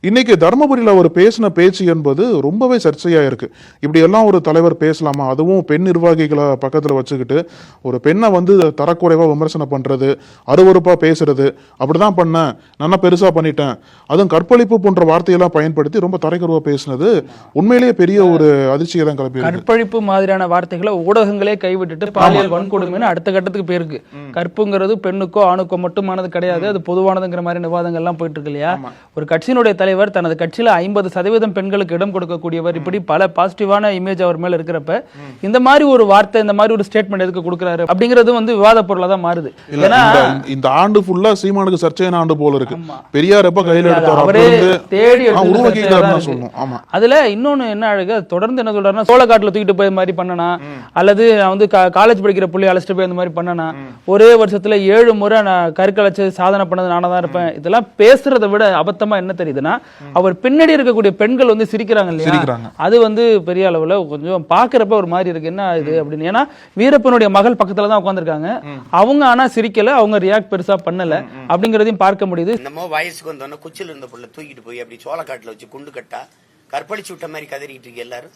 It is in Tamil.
இன்னைக்கு தர்மபுரியில் அவர் பேசின பேச்சு என்பது ரொம்பவே சர்ச்சையா இருக்கு. இப்படி எல்லாம் ஒரு தலைவர் பேசலாமா? அதுவும் பெண் நிர்வாகிகளை பக்கத்துல வச்சுக்கிட்டு ஒரு பெண்ணை வந்து தரக்குறைவா விமர்சனம் பண்றது, அருவருப்பா பேசுறது, அப்படிதான் பண்ணேன், நான் பெருசா பண்ணிட்டேன், அதுவும் கற்பழிப்பு போன்ற வார்த்தையெல்லாம் பயன்படுத்தி ரொம்ப தரைக்குறைவா பேசினது உண்மையிலேயே பெரிய ஒரு அதிர்ச்சியை தான் கிளப்பி. கற்பழிப்பு மாதிரியான வார்த்தைகளை ஊடகங்களே கைவிட்டுட்டு பாலியல் வன்கொடுமைன்னு அடுத்த கட்டத்துக்கு போயிருக்கு. கற்புங்கிறது பெண்ணுக்கோ ஆணுக்கோ மட்டுமானது கிடையாது, அது பொதுவானதுங்கிற மாதிரி விவாதங்கள்லாம் போயிட்டு இருக்கு இல்லையா? ஒரு கட்சியினுடைய தலைவர் தனது கட்சியில 50% பெண்களுக்கு இடம் கொடுக்கக்கூடியவர், இப்படி பல பாசிட்டிவான இமேஜ் அவர் மேல இருக்கிறப்ப இந்த மாதிரி ஒரு வார்த்தை, இந்த மாதிரி ஒரு ஸ்டேட்மெண்ட் எதுக்கு கொடுக்கிறாரு அப்படிங்கிறது வந்து விவாத பொருளா தான் மாறுது. ஏன்னா இந்த ஆண்டு ஃபுல்லா சீமானுக்கு சர்ச்சையான ஆண்டு போல இருக்கு. பெரியார் எப்ப கையில எடுத்தாரோ அவரே தேடி ஆமா. அதுல இன்னொன்னு என்ன அழகு, தொடர்ந்து என்ன சொல்றாருன்னா, சோளக்காட்டுல தூக்கிட்டு போய் மாதிரி பண்ணனா, அல்லது வந்து காலேஜ் படிக்கிற புள்ளி அழைச்சிட்டு போய் அந்த மாதிரி பண்ணனா, ஒரே வருஷத்துல 7 முறை நான் கருக்கலைச்சு சாதனை பண்ணது நானா தான் இருப்பேன், இதெல்லாம் பேசுறதை விட அபத்தமா என்ன தெரியுதுன்னா, அவர் பின்னாடி இருக்கக்கூடிய பெண்கள் வந்து சிரிக்கிறாங்க இல்லையா, அது வந்து பெரிய அளவுல கொஞ்சம் பாக்குறப்ப ஒரு மாதிரி இருக்கு. என்ன இது அப்படின்னு. ஏன்னா வீரப்பனுடைய மகள் பக்கத்துல தான் உட்கார்ந்துருக்காங்க, அவங்க ஆனா சிரிக்கல, அவங்க ரியாக்ட் பெருசா பண்ணல அப்படிங்கறதையும் பார்க்க முடியுது. என்னமோ வயசுக்கு வந்தோன்னா குச்சில இருந்த புள்ள தூக்கிட்டு போய் அப்படி சோளக்காட்டுல வச்சு குண்டு கட்டா கற்பழிச்சு விட்ட மாதிரி கதறிட்டு இருக்கு எல்லாரும்.